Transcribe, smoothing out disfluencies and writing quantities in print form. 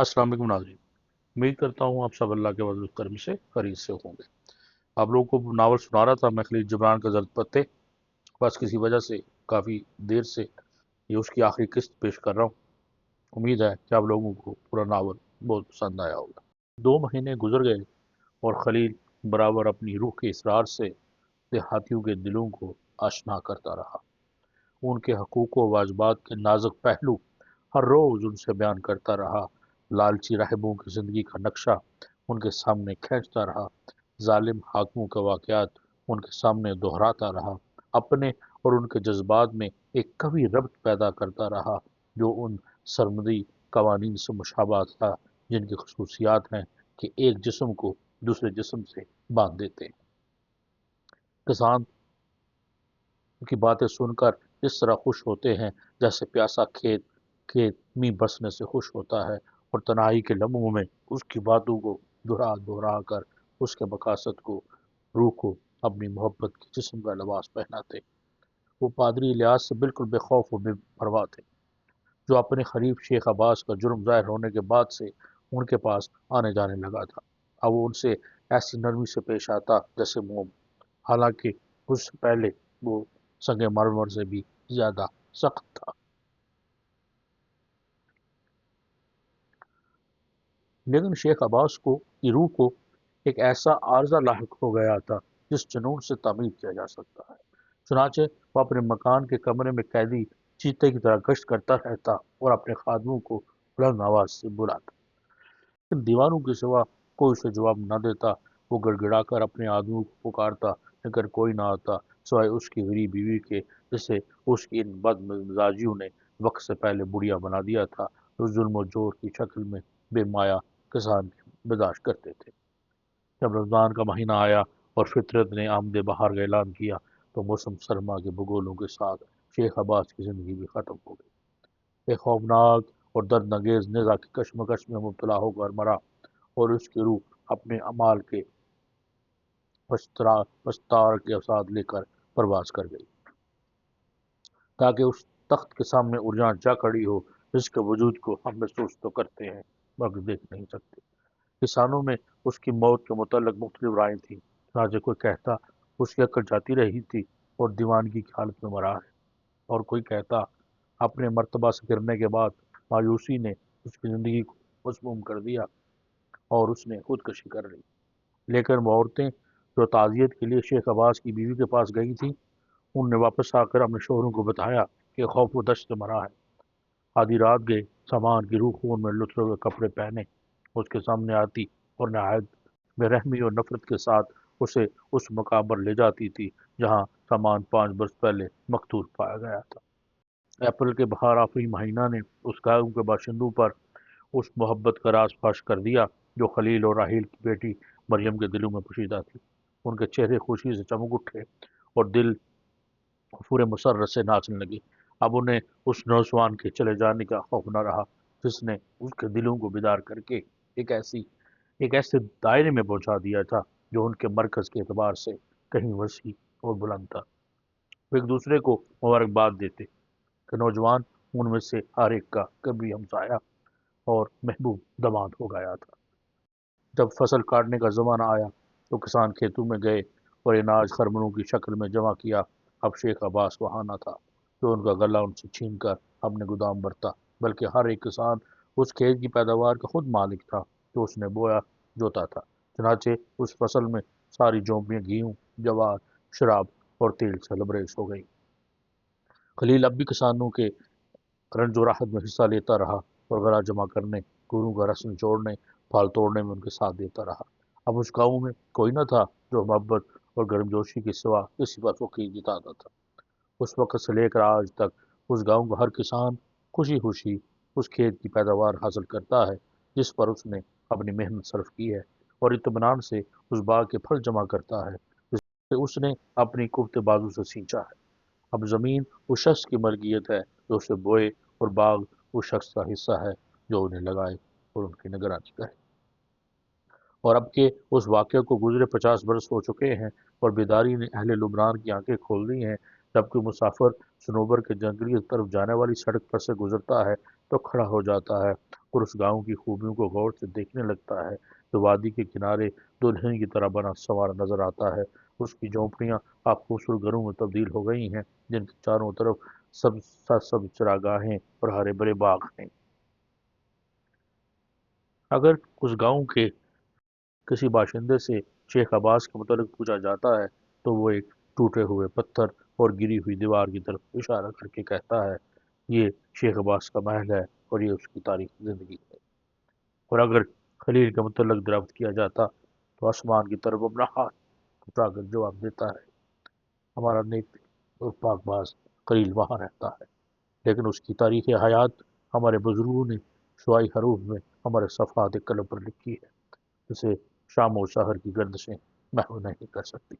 अस्सलाम वालेकुम नाज़रीन। उम्मीद करता हूँ आप सब अल्लाह के फज़ल करम से खैरियत से होंगे। आप लोगों को नावल सुना रहा था मैं खलील जिब्रान का ज़र्द पत्ते। बस किसी वजह से काफ़ी देर से ये उसकी आखिरी किस्त पेश कर रहा हूँ। उम्मीद है कि आप लोगों को पूरा नावल बहुत पसंद आया होगा। 2 महीने गुजर गए और खलील बराबर अपनी रूह के इसरार से देहातियों के दिलों को आशना करता रहा। उनके हकूक़ व वाजबात के नाजुक पहलू हर रोज़ उनसे बयान करता रहा। लालची राहिबों की ज़िंदगी का नक्शा उनके सामने खींचता रहा। जालिम हाकिमों के वाक़यात उनके सामने दोहराता रहा। अपने और उनके जज्बात में एक कवि रब्त पैदा करता रहा जो उन सरमदी कवानीन से मुशाबा था जिनकी खसूसियात हैं कि एक जिस्म को दूसरे जिस्म से बांध देते हैं। किसान की बातें सुनकर इस तरह खुश होते हैं जैसे प्यासा खेत खेत में बसने से खुश होता है और तन्हाई के लम्हों में उसकी बातों को दोहरा दोहरा कर उसके मकासद को रूह को अपनी मोहब्बत के जिस्म का लिबास पहनाते। वो पादरी इलियास से बिल्कुल बेखौफ व बेपरवाह थे जो अपने खलीफ शेख अब्बास का जुर्म ज़ाहिर होने के बाद से उनके पास आने जाने लगा था। अब वो उनसे ऐसी नरमी से पेश आता जैसे मोम। हालांकि उससे पहले वो संगे मरमर से भी ज्यादा सख्त था। लेकिन शेख अब्बास को की रूह को एक ऐसा आर्जा लाहिक हो गया था जिस जुनून से तामीर किया जा सकता है। चुनाचे वो अपने मकान के कमरे में कैदी चीते की तरह गश्त करता रहता और अपने खादमों को बुलंद आवाज से बुलाता। लेकिन दीवारों के सिवा कोई उसे जवाब न देता। वो गिड़गिड़ाकर अपने आदमियों को पुकारता लेकिन कोई ना आता सिवाय उसकी गरीब बीवी के जिसे उसकी इन बदमिजाजियों ने वक्त से पहले बुढ़िया बना दिया था। उस जुल्म जोर की शक्ल में बेमाया किसान की बर्दाश्त करते थे। जब रमज़ान का महीना आया और फितरत ने आमदे बहार का ऐलान किया तो मौसम सरमा के बगोलों के साथ शेख अब्बास की ज़िंदगी भी ख़त्म हो गई। एक खौफनाक और दर्दनगेज निज़ा की कश्मकश में मुब्तला होकर मरा और उसकी रूह अपने अमाल के पश्तार के साथ लेकर परवास कर गई ताकि उस तख्त के सामने उर्जान जा खड़ी हो जिसके वजूद को हम महसूस तो करते हैं मगर देख नहीं सकते। किसानों में उसकी मौत के मुतल्लिक मुख्तलिफ राय थी। चुनांचे कोई कहता उसकी अक्ल जाती रही थी और दीवानगी की हालत में मरा है, और कोई कहता अपने मर्तबा से गिरने के बाद मायूसी ने उसकी ज़िंदगी को मसमूम कर दिया और उसने खुदकशी कर ली। लेकिन वो औरतें जो ताज़ियत के लिए शेख अब्बास की बीवी के पास गई थीं उनने वापस आकर अपने शोहरों को बताया कि खौफ व दश्त से मरा है। आधी रात गए सामान की रूह खून में लुथरे हुए कपड़े पहने उसके सामने आती और नहायत बेरहमी और नफरत के साथ उसे उस मकाम पर ले जाती थी जहाँ सामान 5 बरस पहले मकतूल पाया गया था। अप्रैल के बाहर आखिरी महीना ने उस गाँव के बाशिंदों पर उस मोहब्बत का राज फाश कर दिया जो खलील और राहील की बेटी मरियम के दिलों में पोशीदा थी। उनके चेहरे खुशी से चमक उठे और दिल पूरे मुसर्रत से नाचने लगी। अब उन्हें उस नौजवान के चले जाने का खौफ न रहा जिसने उसके दिलों को बेदार करके एक ऐसी एक ऐसे दायरे में पहुंचा दिया था जो उनके मरकज के एतबार से कहीं वसी और बुलंद था। वो एक दूसरे को मुबारकबाद देते कि नौजवान उनमें से हर एक का कभी हमसाया और महबूब दामाद हो गया था। जब फसल काटने का ज़माना आया तो किसान खेतों में गए और अनाज खरमनों की शक्ल में जमा किया। अब शेख अब्बास वहाँ न था जो उनका गला उनसे छीन कर अपने गोदाम भरता, बल्कि हर एक किसान उस खेत की पैदावार का खुद मालिक था जो उसने बोया जोता था। चुनाचे उस फसल में सारी झोंपड़ियाँ गेहूँ, जवार, शराब और तेल से लबरेज हो गई। खलील अब भी किसानों के रंज और राहत में हिस्सा लेता रहा और गला जमा करने, गुरु का रस्म जोड़ने, फाल तोड़ने में उनके साथ देता रहा। अब उस गाँव में कोई न था जो मोहब्बत और गर्मजोशी के सिवा किसी पर फकीर जिताता था। उस वक्त से लेकर आज तक उस गाँव का हर किसान खुशी खुशी उस खेत की पैदावार हासिल करता है जिस पर उसने अपनी मेहनत सर्फ की है, और इत्मीनान से उस बाग के फल जमा करता है जिसे उसने अपनी कुफ्त बाजू से सींचा है। अब ज़मीन उस शख्स की मलकियत है जो उसे बोए और बाग उस शख्स का हिस्सा है जो उन्हें लगाए और उनकी निगरानी करे। और अब के उस वाक़ये को गुज़रे 50 बरस हो चुके हैं और बेदारी ने अहले लुबनान की आंखें खोल दी हैं। जब कोई मुसाफिर सनोबर के जंगली तरफ जाने वाली सड़क पर से गुजरता है तो खड़ा हो जाता है اور اس گاؤں کی خوبیوں کو غور سے دیکھنے لگتا ہے تو وادی کے کنارے دلہن کی طرح بنا سنوارا نظر آتا ہے۔ اس کی جھونپڑیاں اب خوبصورت گھروں میں تبدیل ہو گئی ہیں، جن کے چاروں طرف سب چراگاہیں اور ہرے بھرے باغ ہیں۔ اگر اس گاؤں کے کسی باشندے سے شیخ عباس کے متعلق پوچھا جاتا ہے تو وہ ایک ٹوٹے ہوئے پتھر اور گری ہوئی دیوار کی طرف اشارہ کر کے کہتا ہے، یہ شیخ عباس کا محل ہے اور یہ اس کی تاریخ زندگی ہے۔ اور اگر خلیل کے متعلق دریافت کیا جاتا تو آسمان کی طرف اپنا ہاتھ اٹھا کر جواب دیتا ہے، ہمارا نیک اور پاک باز خلیل وہاں رہتا ہے، لیکن اس کی تاریخ حیات ہمارے بزرگوں نے شعائی حروف میں ہمارے صفحات قلم پر لکھی ہے، جسے شام و شہر کی گردشیں محو نہیں کر سکتی۔